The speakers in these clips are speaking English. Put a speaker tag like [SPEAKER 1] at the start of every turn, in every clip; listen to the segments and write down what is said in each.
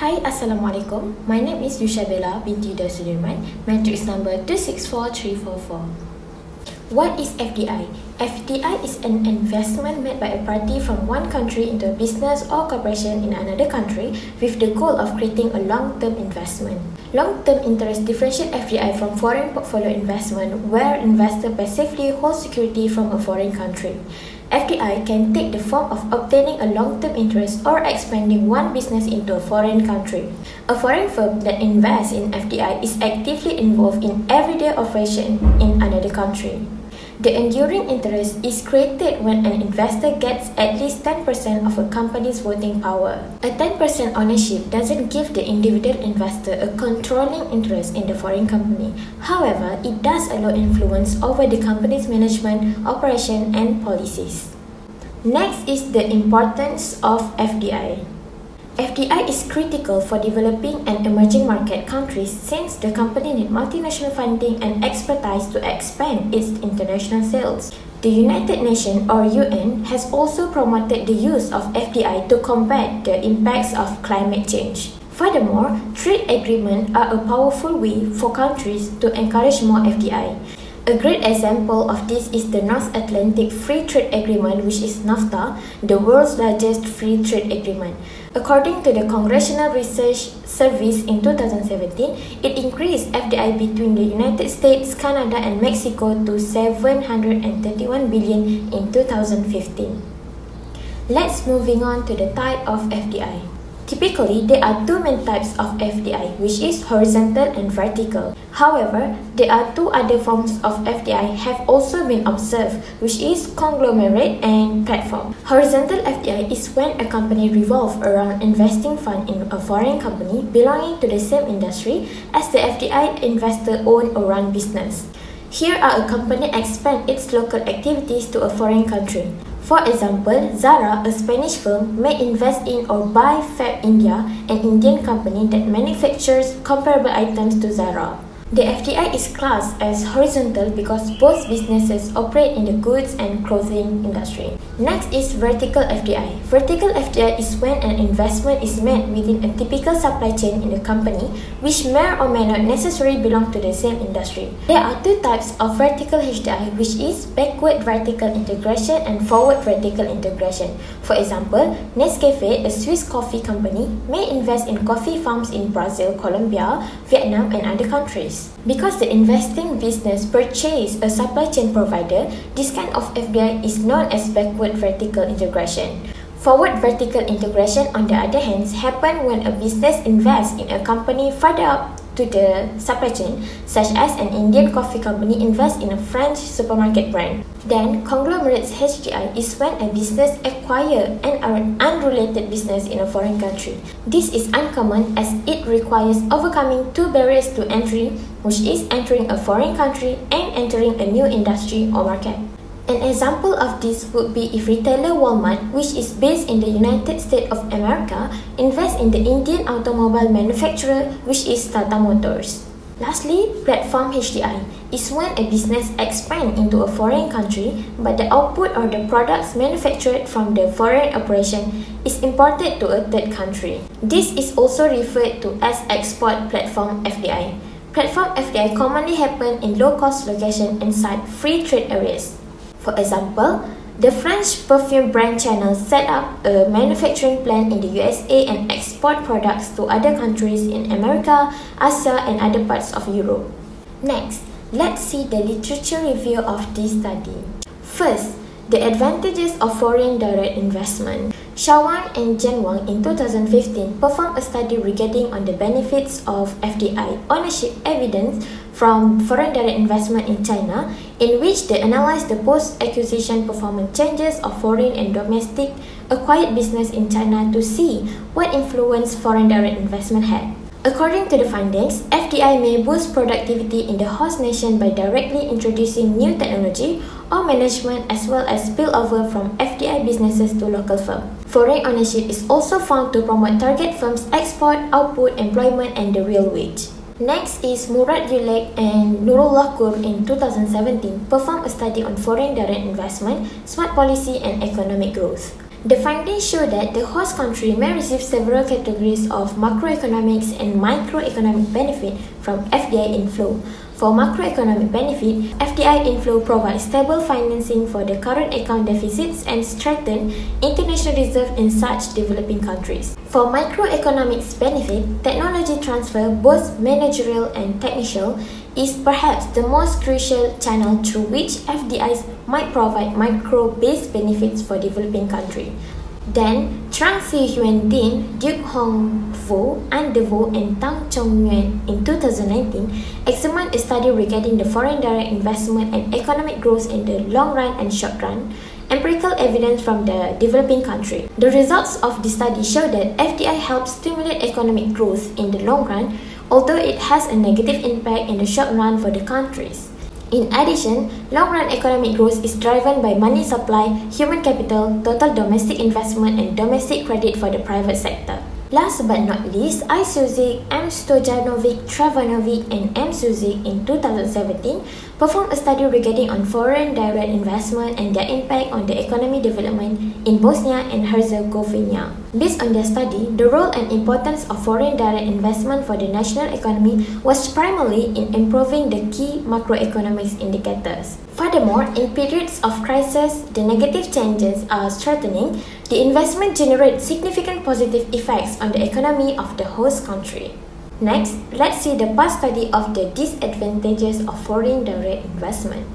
[SPEAKER 1] Hi, Assalamualaikum. My name is Yushabela binti Yuda Sudirman, matrix number 264344. What is FDI? FDI is an investment made by a party from one country into a business or corporation in another country with the goal of creating a long-term investment. Long-term interest differentiates FDI from foreign portfolio investment, where investors passively hold security from a foreign country. FDI can take the form of obtaining a long-term interest or expanding one business into a foreign country. A foreign firm that invests in FDI is actively involved in everyday operation in another country. The enduring interest is created when an investor gets at least 10% of a company's voting power. A 10% ownership doesn't give the individual investor a controlling interest in the foreign company. However, it does allow influence over the company's management, operation, and policies. Next is the importance of FDI. FDI is critical for developing and emerging market countries since the company needs multinational funding and expertise to expand its international sales. The United Nations or UN has also promoted the use of FDI to combat the impacts of climate change. Furthermore, trade agreements are a powerful way for countries to encourage more FDI. A great example of this is the North Atlantic Free Trade Agreement, which is NAFTA, the world's largest free trade agreement. According to the Congressional Research Service in 2017, it increased FDI between the United States, Canada, and Mexico to $731 billion in 2015. Let's moving on to the type of FDI. Typically, there are two main types of FDI, which is horizontal and vertical. However, there are two other forms of FDI have also been observed, which is conglomerate and platform. Horizontal FDI is when a company revolves around investing fund in a foreign company belonging to the same industry as the FDI investor own or run business. Here a company expand its local activities to a foreign country. For example, Zara, a Spanish firm, may invest in or buy Fab India, an Indian company that manufactures comparable items to Zara. The FDI is classed as horizontal because both businesses operate in the goods and clothing industry. Next is vertical FDI. Vertical FDI is when an investment is made within a typical supply chain in the company, which may or may not necessarily belong to the same industry. There are two types of vertical FDI, which is backward vertical integration and forward vertical integration. For example, Nescafe, a Swiss coffee company, may invest in coffee farms in Brazil, Colombia, Vietnam, and other countries. Because the investing business purchased a supply chain provider, this kind of FDI is known as backward vertical integration. Forward vertical integration, on the other hand, happens when a business invests in a company further up to the supply chain, such as an Indian coffee company invests in a French supermarket brand. Then, conglomerate FDI is when a business acquires an unrelated business in a foreign country. This is uncommon as it requires overcoming two barriers to entry, which is entering a foreign country and entering a new industry or market. An example of this would be if retailer Walmart, which is based in the United States of America, invests in the Indian automobile manufacturer, which is Tata Motors. Lastly, platform FDI is when a business expands into a foreign country, but the output or the products manufactured from the foreign operation is imported to a third country. This is also referred to as export platform FDI. Platform FDI commonly happen in low-cost locations inside free trade areas. For example, the French perfume brand Chanel set up a manufacturing plant in the USA and export products to other countries in America, Asia, and other parts of Europe. Next, let's see the literature review of this study. First, the advantages of foreign direct investment. Shawan and Jen Wang in 2015 performed a study regarding on the benefits of FDI ownership evidence from foreign direct investment in China, in which they analyzed the post-acquisition performance changes of foreign and domestic acquired business in China to see what influence foreign direct investment had. According to the findings, FDI may boost productivity in the host nation by directly introducing new technology or management as well as spillover from FDI businesses to local firms. Foreign ownership is also found to promote target firms' export, output, employment, and the real wage. Next is Murad Yulek and Nurullah Kur in 2017 performed a study on foreign direct investment, smart policy, and economic growth. The findings show that the host country may receive several categories of macroeconomics and microeconomic benefit from FDI inflow. For macroeconomic benefit, FDI inflow provides stable financing for the current account deficits and strengthen international reserve in such developing countries. For microeconomics benefit, technology transfer, both managerial and technical, is perhaps the most crucial channel through which FDIs might provide micro-based benefits for developing countries. Then, Trang Si-Huyen Din, Duke Hong Vo, An De Vo, and Tang Chong Nguyen in 2019 examined a study regarding the foreign direct investment and economic growth in the long run and short run, empirical evidence from the developing country. The results of the study show that FDI helps stimulate economic growth in the long run, although it has a negative impact in the short run for the countries. In addition, long-run economic growth is driven by money supply, human capital, total domestic investment, and domestic credit for the private sector. Last but not least, I. Suzik, M. Stojanovic, Travanovic, and M. Suzik in 2017 performed a study regarding on foreign direct investment and their impact on the economic development in Bosnia and Herzegovina. Based on their study, the role and importance of foreign direct investment for the national economy was primarily in improving the key macroeconomics indicators. Furthermore, in periods of crisis, the negative changes are strengthening. The investment generates significant positive effects on the economy of the host country. Next, let's see the past study of the disadvantages of foreign direct investment.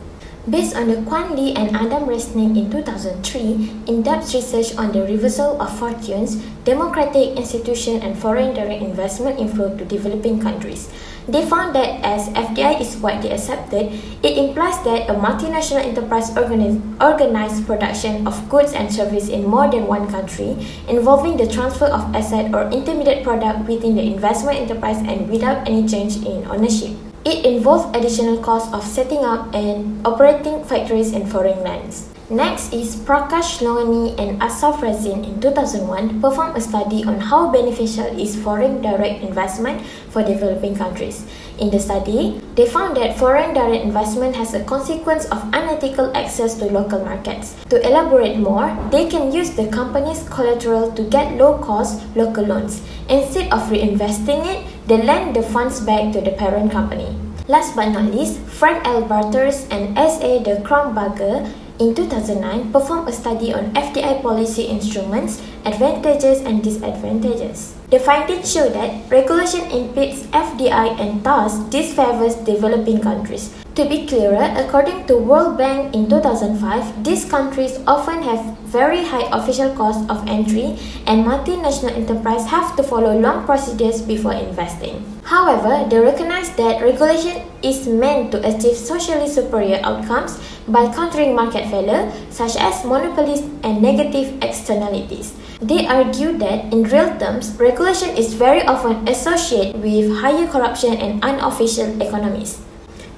[SPEAKER 1] Based on the Quan Li and Adam Resnick in 2003, in-depth research on the reversal of fortunes, democratic institution, and foreign direct investment inflow to developing countries, they found that as FDI is widely accepted, it implies that a multinational enterprise organized production of goods and services in more than one country, involving the transfer of asset or intermediate product within the investment enterprise and without any change in ownership. It involves additional costs of setting up and operating factories in foreign lands. Next is Prakash Longani and Asaf Razin in 2001 performed a study on how beneficial is foreign direct investment for developing countries. In the study, they found that foreign direct investment has a consequence of unethical access to local markets. To elaborate more, they can use the company's collateral to get low-cost local loans. Instead of reinvesting it, they lend the funds back to the parent company. Last but not least, Frank L. Barters and S.A. de Krombacher in 2009 performed a study on FDI policy instruments, advantages and disadvantages. The findings show that regulation impedes FDI and thus disfavors developing countries. To be clearer, according to World Bank in 2005, these countries often have very high official costs of entry and multinational enterprises have to follow long procedures before investing. However, they recognize that regulation is meant to achieve socially superior outcomes by countering market failure, such as monopolies and negative externalities. They argue that, in real terms, regulation is very often associated with higher corruption and unofficial economies.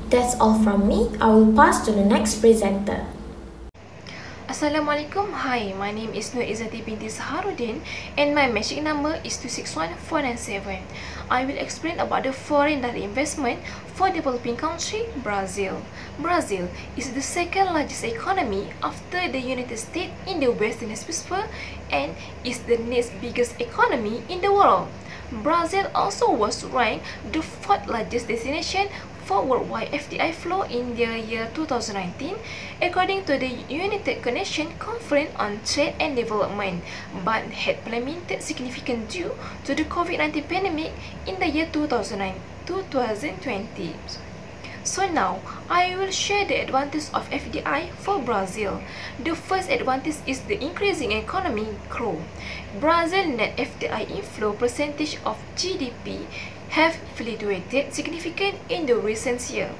[SPEAKER 1] That's all from me. I will pass to the next presenter.
[SPEAKER 2] Assalamualaikum. Hi, my name is Nur Izzati binti Saharuddin and my magic number is 261497. I will explain about the foreign direct investment for developing country Brazil. Brazil is the second largest economy after the United States in the Western Hemisphere and is the next biggest economy in the world. Brazil also was ranked the fourth largest destination for worldwide FDI flow in the year 2019, according to the United Nations Conference on Trade and Development, but had plummeted significantly due to the COVID-19 pandemic in the year 2020. So now, I will share the advantage of FDI for Brazil. The first advantage is the increasing economic growth. Brazil net FDI inflow percentage of GDP have fluctuated significantly in the recent year.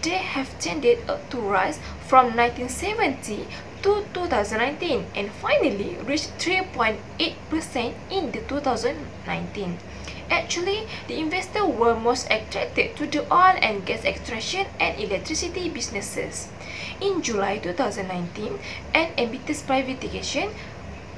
[SPEAKER 2] They have tended to rise from 1970 to 2019 and finally reached 3.8% in the 2019. Actually, the investors were most attracted to the oil and gas extraction and electricity businesses. In July 2019, an ambitious privatization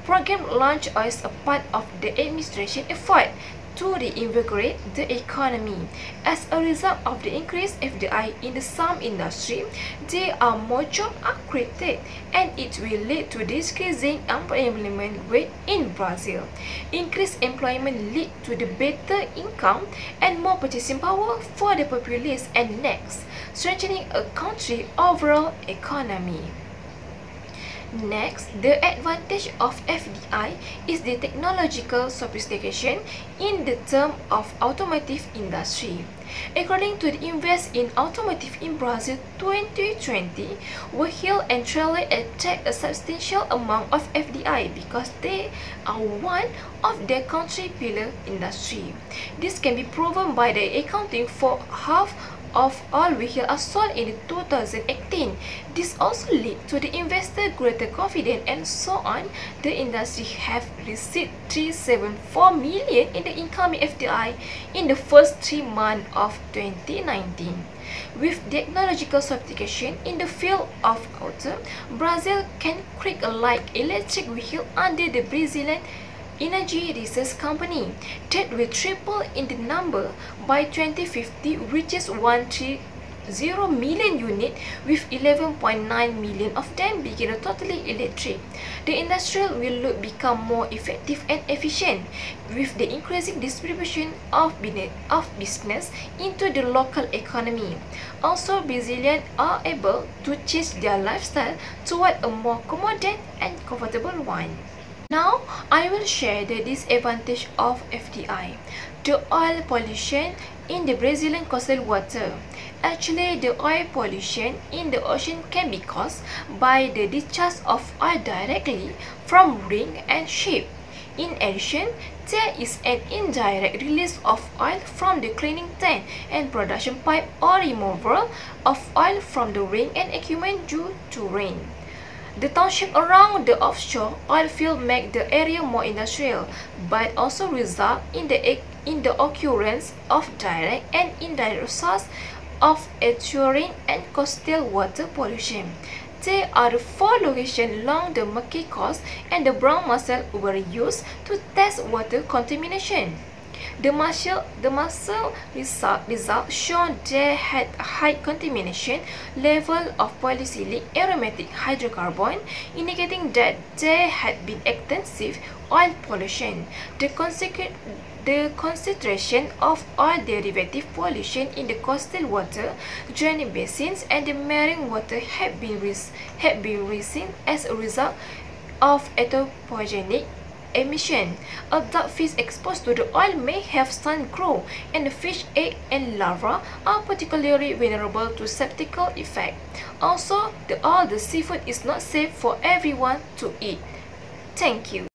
[SPEAKER 2] program launched as a part of the administration effort to reinvigorate the economy. As a result of the increased FDI in some industry, there are more jobs are created, and it will lead to decreasing unemployment rate in Brazil. Increased employment lead to the better income and more purchasing power for the populace, and next, strengthening a country's overall economy. Next, the advantage of FDI is the technological sophistication in the term of automotive industry. According to the Invest in Automotive in Brazil 2020, vehicle and trailer attract a substantial amount of FDI because they are one of their country pillar industry. This can be proven by the accounting for half of all vehicles are sold in 2018. This also lead to the investor greater confidence, and so on. The industry have received 374 million in the incoming FDI in the first 3 months of 2019. With technological sophistication in the field of auto, Brazil can create a light electric vehicle under the Brazilian Energy Research Company that will triple in the number by 2050, reaches 130 million units, with 11.9 million of them being totally electric. The industry will become more effective and efficient with the increasing distribution of business into the local economy. Also, Brazilians are able to change their lifestyle toward a more commodate and comfortable one. Now, I will share the disadvantage of FDI. The oil pollution in the Brazilian coastal water. Actually, the oil pollution in the ocean can be caused by the discharge of oil directly from rig and ship. In addition, there is an indirect release of oil from the cleaning tank and production pipe, or removal of oil from the rig and equipment due to rain. The township around the offshore oil field make the area more industrial, but also result in the occurrence of direct and indirect source of estuarine and coastal water pollution. There are 4 locations along the Murky coast, and the brown mussel were used to test water contamination. The mussel result shown they had a high contamination level of polycyclic aromatic hydrocarbon, indicating that there had been extensive oil pollution. The concentration of oil derivative pollution in the coastal water, draining basins, and the marine water had been risen as a result of anthropogenic emission. Adult fish exposed to the oil may have stunned growth, and the fish egg and larvae are particularly vulnerable to septical effect. Also, all the seafood is not safe for everyone to eat. Thank you.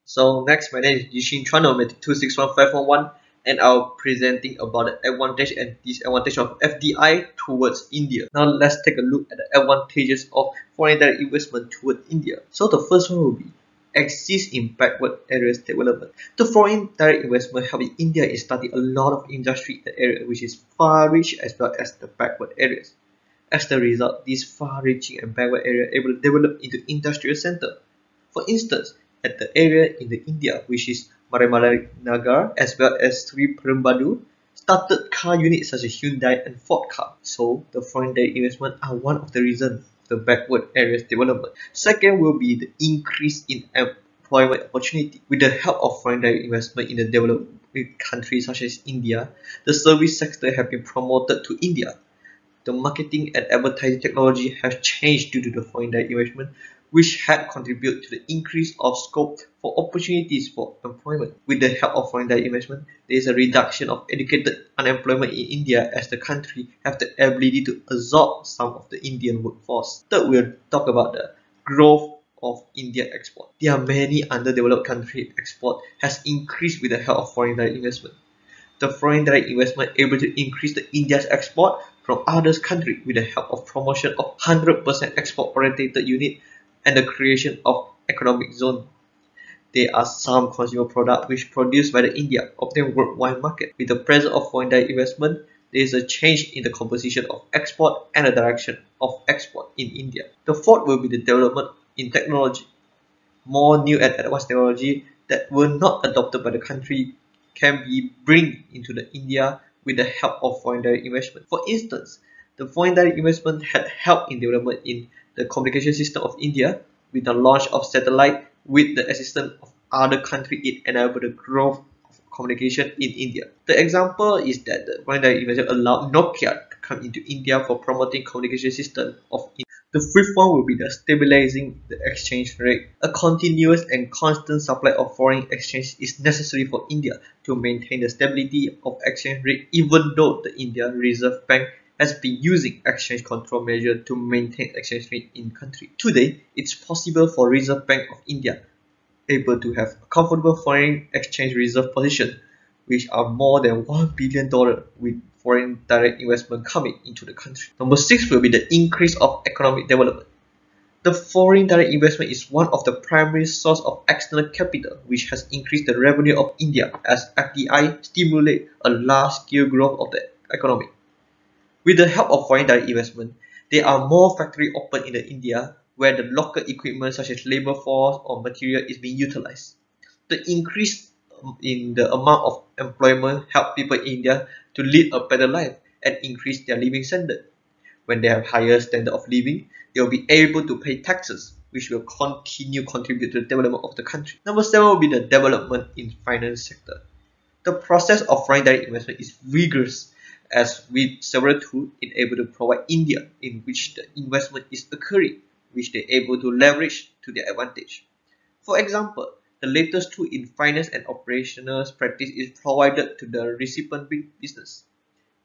[SPEAKER 3] So next, my name is Yixin Chuan, Matric 261511, and I'll presenting about the advantage and disadvantage of FDI towards India. Now let's take a look at the advantages of foreign direct investment towards India. So the first one will be exist in backward areas development. The foreign direct investment help India in starting a lot of industry in the area which is far-reaching as well as the backward areas. As the result, these far-reaching and backward areas are able to develop into industrial center. For instance, at the area in the India which is Maremala Nagar as well as Sri Perembadu, started car units such as Hyundai and Ford car. So the foreign direct investment are one of the reasons the backward areas development. Second will be the increase in employment opportunity. With the help of foreign direct investment in the developing countries such as India, the service sector have been promoted to India. The marketing and advertising technology has changed due to the foreign direct investment, which had contributed to the increase of scope for opportunities for employment. With the help of foreign direct investment, there is a reduction of educated unemployment in India as the country have the ability to absorb some of the Indian workforce. Third, we'll talk about the growth of Indian export. There are many underdeveloped countries export has increased with the help of foreign direct investment. The foreign direct investment able to increase the India's export from other countries with the help of promotion of 100% export oriented unit and the creation of economic zone. There are some consumer products which produced by the India obtain worldwide market. With the presence of foreign direct investment, there is a change in the composition of export and the direction of export in India. The fourth will be the development in technology. more new and advanced technology that were not adopted by the country can be bring into the India with the help of foreign direct investment. For instance, the foreign direct investment had helped in development in the communication system of India with the launch of satellite. With the assistance of other countries, it enabled the growth of communication in India. The example is that the foreign direct investment allowed Nokia to come into India for promoting communication system of India. The fifth one will be the stabilizing the exchange rate. A continuous and constant supply of foreign exchange is necessary for India to maintain the stability of exchange rate, even though the Indian Reserve Bank has been using exchange control measures to maintain exchange rate in country. Today, it's possible for Reserve Bank of India able to have a comfortable foreign exchange reserve position, which are more than $1 billion with foreign direct investment coming into the country. Number 6 will be the increase of economic development. The foreign direct investment is one of the primary source of external capital, which has increased the revenue of India as FDI stimulate a large-scale growth of the economy. With the help of foreign direct investment, there are more factories open in the India where the local equipment such as labor force or material is being utilized. The increase in the amount of employment help people in India to lead a better life and increase their living standard. When they have higher standard of living, they will be able to pay taxes, which will continue contribute to the development of the country. Number 7 will be the development in finance sector. The process of foreign direct investment is rigorous, as with several tools it able to provide India in which the investment is occurring, which they able to leverage to their advantage. For example, the latest tool in finance and operational practice is provided to the recipient business.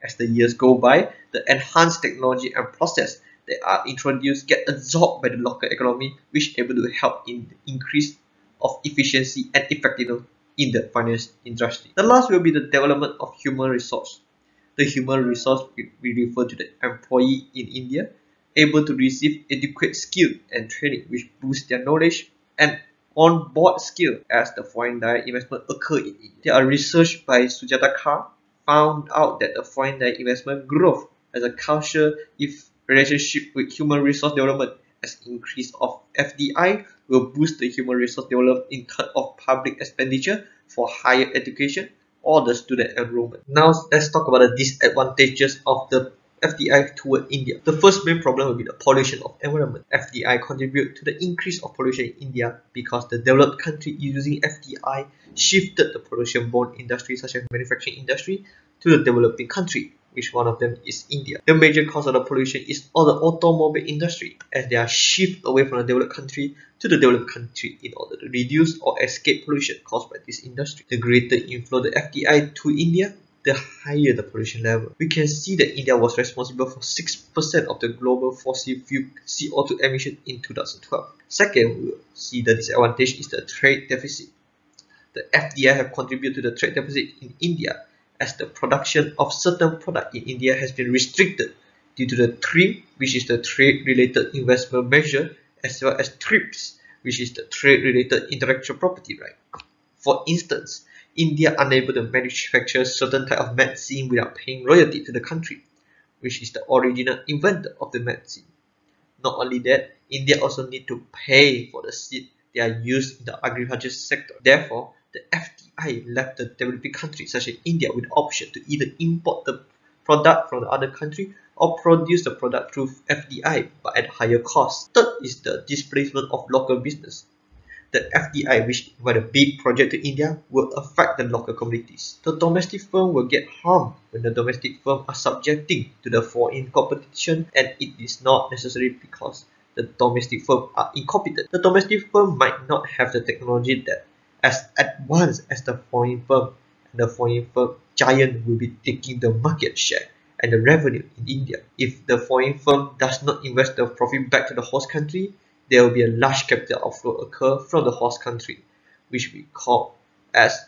[SPEAKER 3] As the years go by, the enhanced technology and process that are introduced get absorbed by the local economy, which able to help in the increase of efficiency and effectiveness in the finance industry. The last will be the development of human resource. The human resource we refer to the employee in India, able to receive adequate skill and training which boost their knowledge and on-board skill as the foreign direct investment occur in India. There are research by Sujata Kar found out that the foreign direct investment growth as a culture if relationship with human resource development as increase of FDI will boost the human resource development in terms of public expenditure for higher education or the student enrollment. Now let's talk about the disadvantages of the FDI toward India. The first main problem will be the pollution of environment. FDI contribute to the increase of pollution in India because the developed country using FDI shifted the pollution-borne industry such as manufacturing industry to the developing country, which one of them is India. The major cause of the pollution is all the automobile industry, as they are shifted away from the developed country to the developed country in order to reduce or escape pollution caused by this industry. The greater inflow the FDI to India, the higher the pollution level. We can see that India was responsible for 6% of the global fossil fuel CO2 emission in 2012. Second, we will see the disadvantage is the trade deficit. The FDI have contributed to the trade deficit in India as the production of certain products in India has been restricted due to the TRIPS, which is the trade-related investment measure, as well as TRIPS, which is the trade-related intellectual property right. For instance, India unable to manufacture certain type of medicine without paying royalty to the country, which is the original inventor of the medicine. Not only that, India also need to pay for the seed they are used in the agriculture sector. Therefore, the FDI left the developing countries such as India with the option to either import the product from the other country or produce the product through FDI but at higher cost. Third is the displacement of local business. The FDI, which provide a big project to India, will affect the local communities. The domestic firm will get harmed when the domestic firms are subjecting to the foreign competition, and it is not necessary because the domestic firms are incompetent. The domestic firm might not have the technology that as advanced as the foreign firm, and the foreign firm giant will be taking the market share and the revenue in India. If the foreign firm does not invest the profit back to the host country, there will be a large capital outflow occur from the host country, which we call as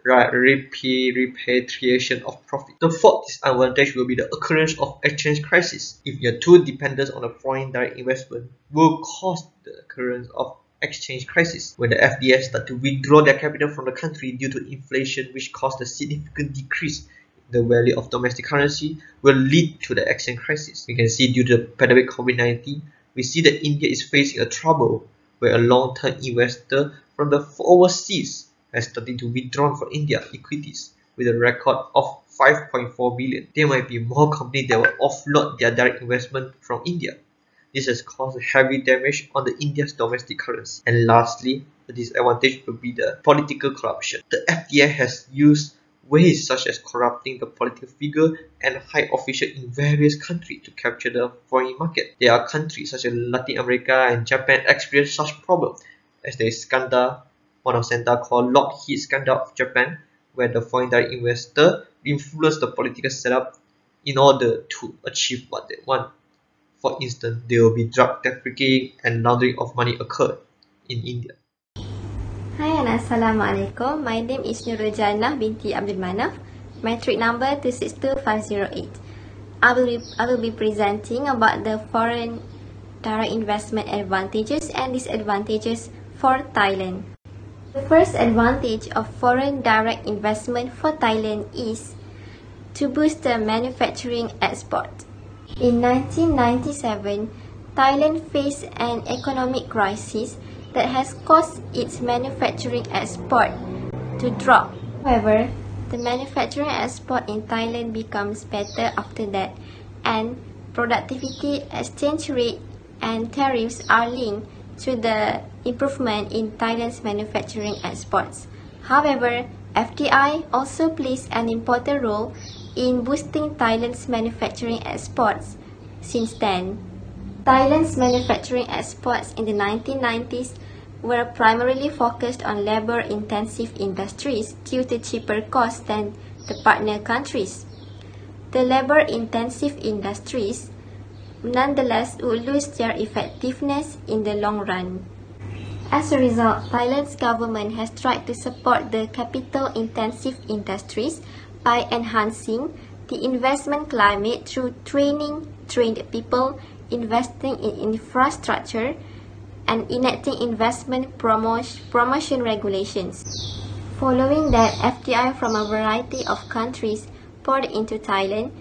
[SPEAKER 3] repatriation of profit. The fourth disadvantage will be the occurrence of exchange crisis. If you are too dependent on a foreign direct investment, will cause the occurrence of exchange crisis. When the FDI start to withdraw their capital from the country due to inflation, which caused a significant decrease in the value of domestic currency, will lead to the exchange crisis. We can see due to the pandemic COVID-19, we see that India is facing a trouble where a long-term investor from the overseas has started to withdraw from India equities with a record of 5.4 billion. There might be more companies that will offload their direct investment from India. This has caused heavy damage on the India's domestic currency. And lastly, the disadvantage will be the political corruption. The FDI has used ways such as corrupting the political figure and high officials in various countries to capture the foreign market. There are countries such as Latin America and Japan experience such problems, as there is scandal, one of scandal called Lockheed scandal of Japan, where the foreign direct investor influenced the political setup in order to achieve what they want. For instance, there will be drug trafficking and laundering of money occur in India.
[SPEAKER 4] Hi and Assalamualaikum. My name is Nurul Jannah binti Abdul Manaf. Matric number 262508. I will be presenting about the foreign direct investment advantages and disadvantages for Thailand. The first advantage of foreign direct investment for Thailand is to boost the manufacturing export. In 1997, Thailand faced an economic crisis that has caused its manufacturing export to drop. However, the manufacturing export in Thailand becomes better after that, and productivity, exchange rate, and tariffs are linked to the improvement in Thailand's manufacturing exports. However, FDI also plays an important role in boosting Thailand's manufacturing exports. Since then, Thailand's manufacturing exports in the 1990s were primarily focused on labor-intensive industries due to cheaper costs than the partner countries. The labor-intensive industries nonetheless would lose their effectiveness in the long run. As a result, Thailand's government has tried to support the capital-intensive industries by enhancing the investment climate through training trained people, investing in infrastructure, and enacting investment promotion regulations. Following that, FDI from a variety of countries poured into Thailand,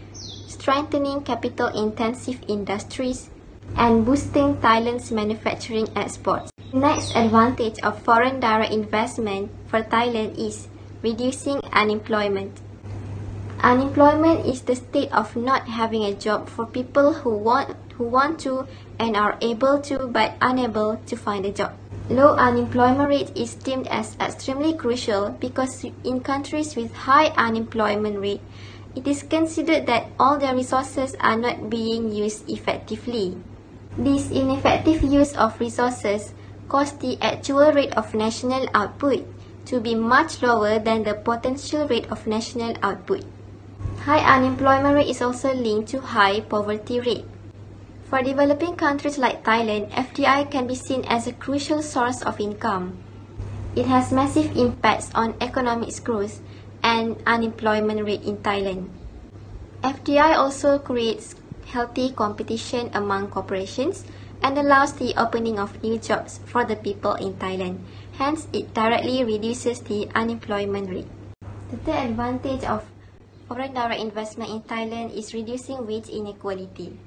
[SPEAKER 4] strengthening capital-intensive industries and boosting Thailand's manufacturing exports. The next advantage of foreign direct investment for Thailand is reducing unemployment. Unemployment is the state of not having a job for people who want to and are able to but unable to find a job. Low unemployment rate is deemed as extremely crucial because in countries with high unemployment rate, it is considered that all their resources are not being used effectively. This ineffective use of resources causes the actual rate of national output to be much lower than the potential rate of national output. High unemployment rate is also linked to high poverty rate. For developing countries like Thailand, FDI can be seen as a crucial source of income. It has massive impacts on economic growth and unemployment rate in Thailand. FDI also creates healthy competition among corporations and allows the opening of new jobs for the people in Thailand. Hence, it directly reduces the unemployment rate. The third advantage of foreign direct investment in Thailand is reducing wage inequality.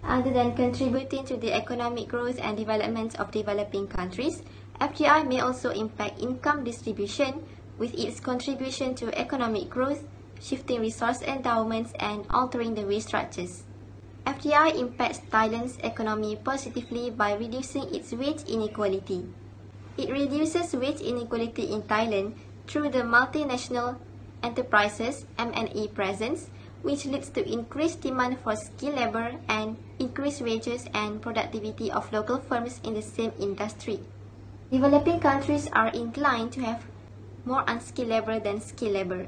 [SPEAKER 4] Other than contributing to the economic growth and development of developing countries, FDI may also impact income distribution with its contribution to economic growth, shifting resource endowments, and altering the wage structures. FDI impacts Thailand's economy positively by reducing its wage inequality. It reduces wage inequality in Thailand through the multinational enterprises (M&E) presence, which leads to increased demand for skilled labor and increased wages and productivity of local firms in the same industry. Developing countries are inclined to have more unskilled labor than skilled labor.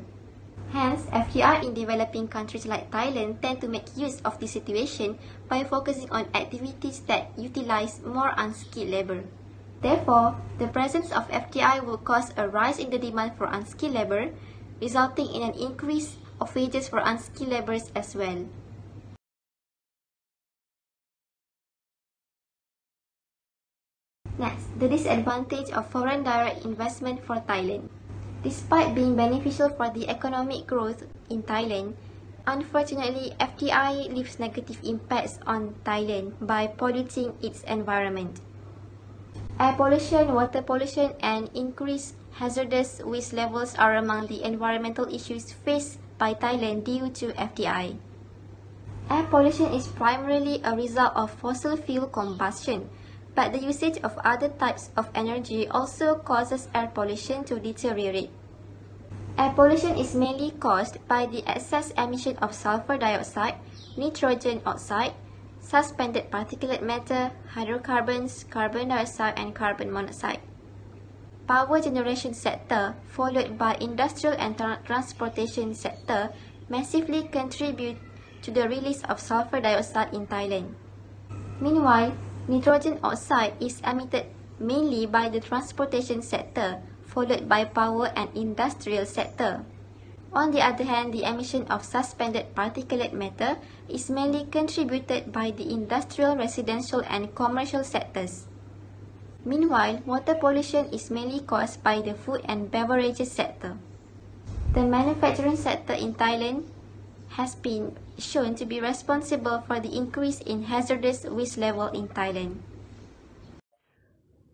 [SPEAKER 4] Hence, FDI in developing countries like Thailand tend to make use of this situation by focusing on activities that utilize more unskilled labor. Therefore, the presence of FDI will cause a rise in the demand for unskilled labor, resulting in an increase of wages for unskilled laborers as well. Next, the disadvantage of foreign direct investment for Thailand. Despite being beneficial for the economic growth in Thailand, unfortunately, FDI leaves negative impacts on Thailand by polluting its environment. Air pollution, water pollution, and increased hazardous waste levels are among the environmental issues faced by Thailand due to FDI. Air pollution is primarily a result of fossil fuel combustion, but the usage of other types of energy also causes air pollution to deteriorate. Air pollution is mainly caused by the excess emission of sulfur dioxide, nitrogen oxide, suspended particulate matter, hydrocarbons, carbon dioxide, and carbon monoxide. Power generation sector, followed by industrial and transportation sector, massively contribute to the release of sulfur dioxide in Thailand. Meanwhile, nitrogen oxide is emitted mainly by the transportation sector, followed by power and industrial sector. On the other hand, the emission of suspended particulate matter is mainly contributed by the industrial, residential, and commercial sectors. Meanwhile, water pollution is mainly caused by the food and beverages sector. The manufacturing sector in Thailand has been shown to be responsible for the increase in hazardous waste level in Thailand.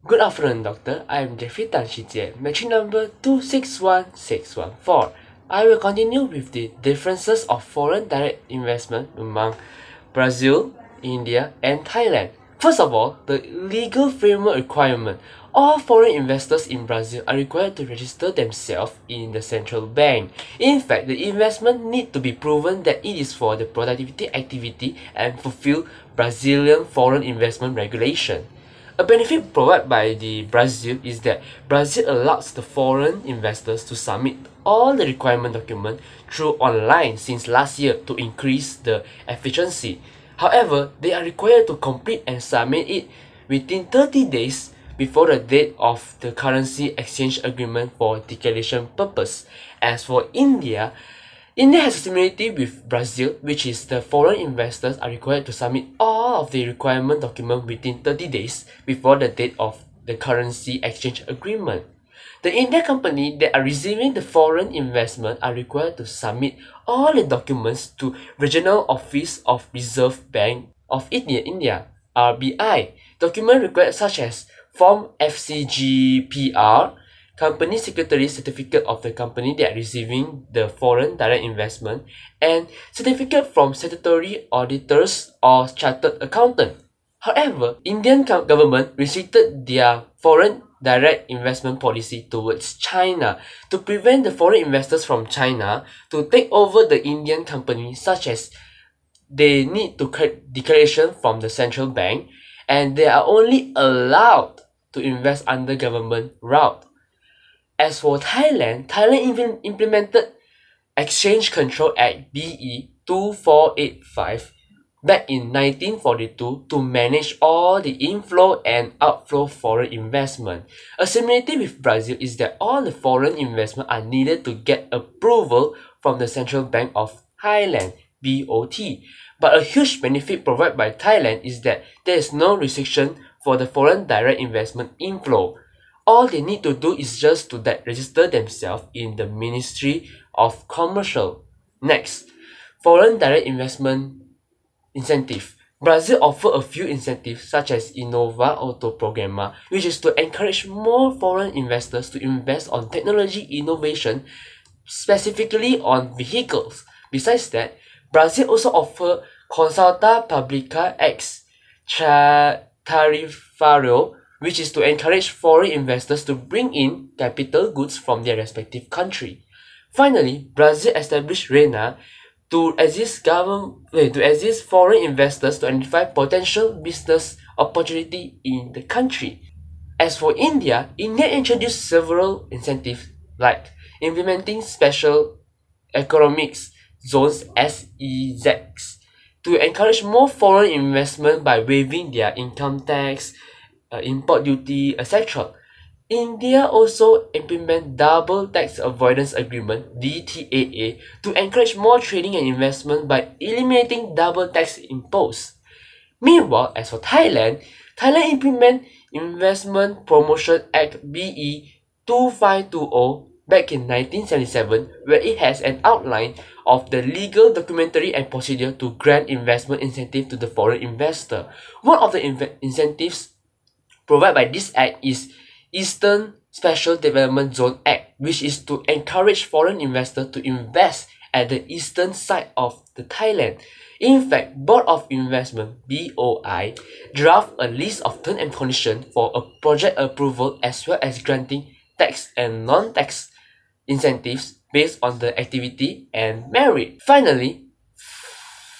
[SPEAKER 5] Good afternoon, Doctor. I am Jeffrey Tan Shijie, metric number 261614. I will continue with the differences of foreign direct investment among Brazil, India, and Thailand. First of all, the legal framework requirement. All foreign investors in Brazil are required to register themselves in the central bank. In fact, the investment need to be proven that it is for the productivity activity and fulfill Brazilian foreign investment regulation. A benefit provided by the Brazil is that Brazil allows the foreign investors to submit all the requirement documents through online since last year to increase the efficiency. However, they are required to complete and submit it within 30 days before the date of the currency exchange agreement for declaration purpose. As for India, India has a similarity with Brazil, which is the foreign investors are required to submit all of the requirement documents within 30 days before the date of the currency exchange agreement. The Indian company that are receiving the foreign investment are required to submit all the documents to Regional Office of Reserve Bank of India (RBI). Documents required such as Form FCGPR, Company Secretary Certificate of the company that are receiving the foreign direct investment, and certificate from statutory auditors or chartered accountant. However, Indian government restricted their foreign direct investment policy towards China to prevent the foreign investors from China to take over the Indian company, such as they need to create declaration from the central bank and they are only allowed to invest under government route. As for Thailand, Thailand implemented Exchange Control Act BE 2485 back in 1942 to manage all the inflow and outflow foreign investment. A similarity with Brazil is that all the foreign investment are needed to get approval from the Central Bank of Thailand, BOT. But a huge benefit provided by Thailand is that there is no restriction for the foreign direct investment inflow. All they need to do is just to register themselves in the Ministry of Commercial. Next, foreign direct investment incentive. Brazil offer a few incentives such as Innova Auto Programa, which is to encourage more foreign investors to invest on technology innovation, specifically on vehicles. Besides that, Brazil also offer Consulta Publica ex Tarifario, which is to encourage foreign investors to bring in capital goods from their respective country. Finally, Brazil established RENA to assist foreign investors to identify potential business opportunity in the country. As for India, India introduced several incentives like implementing special economic zones (SEZs) to encourage more foreign investment by waiving their income tax, import duty, etc. India also implement Double Tax Avoidance Agreement (DTAA) to encourage more trading and investment by eliminating double tax imposed. Meanwhile, as for Thailand, Thailand implement Investment Promotion Act BE 2520 back in 1977, where it has an outline of the legal documentary and procedure to grant investment incentive to the foreign investor. One of the incentives provided by this act is Eastern Special Development Zone Act, which is to encourage foreign investors to invest at the eastern side of the Thailand. In fact, Board of Investment (BOI) draft a list of terms and conditions for a project approval as well as granting tax and non-tax incentives based on the activity and merit. Finally,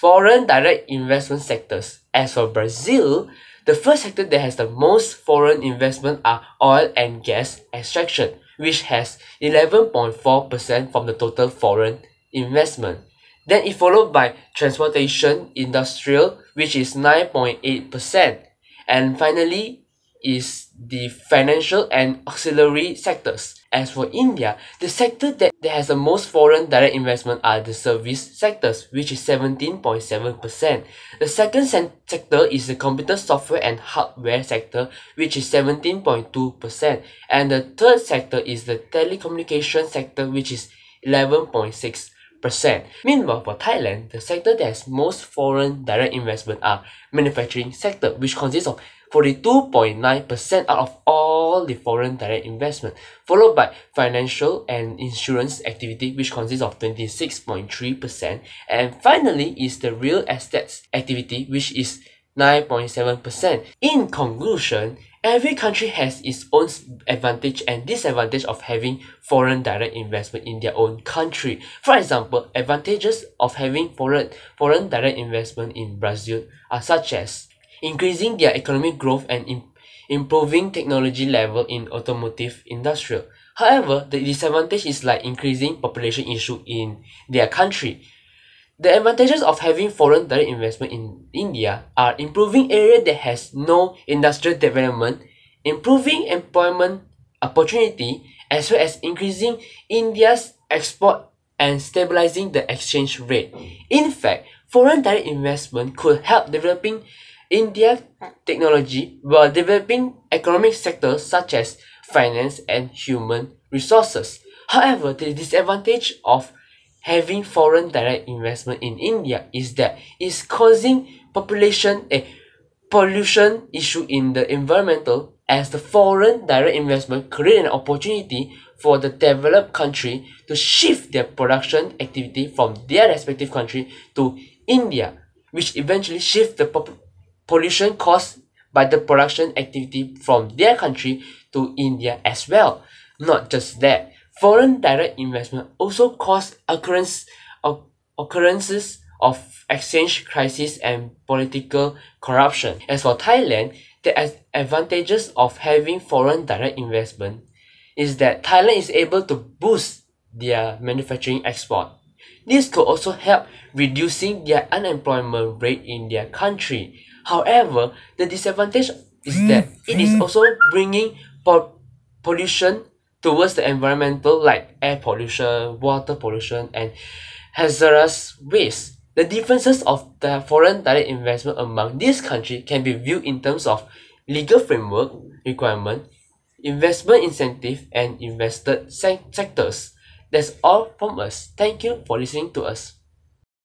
[SPEAKER 5] foreign direct investment sectors. As for Brazil, the first sector that has the most foreign investment are oil and gas extraction, which has 11.4% from the total foreign investment. Then it followed by transportation industrial, which is 9.8%. And finally is the financial and auxiliary sectors. As for India, the sector that has the most foreign direct investment are the service sectors, which is 17.7%. The second sector is the computer software and hardware sector, which is 17.2%. And the third sector is the telecommunication sector, which is 11.6%. Meanwhile, for Thailand, the sector that has most foreign direct investment are manufacturing sector, which consists of 42.9% out of all the foreign direct investment, followed by financial and insurance activity, which consists of 26.3%, and finally is the real estate activity, which is 9.7%. In conclusion, every country has its own advantage and disadvantage of having foreign direct investment in their own country. For example, advantages of having foreign direct investment in Brazil are such as increasing their economic growth and improving technology level in automotive industrial. However, the disadvantage is like increasing population issue in their country. The advantages of having foreign direct investment in India are improving area that has no industrial development, improving employment opportunity, as well as increasing India's export and stabilizing the exchange rate. In fact, foreign direct investment could help developing India's technology while developing economic sectors such as finance and human resources. However, the disadvantage of having foreign direct investment in India is that it's causing pollution issue in the environmental, as the foreign direct investment create an opportunity for the developed country to shift their production activity from their respective country to India, which eventually shift the pollution caused by the production activity from their country to India as well. Not just that, foreign direct investment also cause occurrences of exchange crisis and political corruption. As for Thailand, the advantages of having foreign direct investment is that Thailand is able to boost their manufacturing export. This could also help reducing their unemployment rate in their country. However, the disadvantage is that it is also bringing pollution towards the environmental, like air pollution, water pollution, and hazardous waste. The differences of the foreign direct investment among these countries can be viewed in terms of legal framework requirement, investment incentive, and invested sectors. That's all from us. Thank you for listening to us.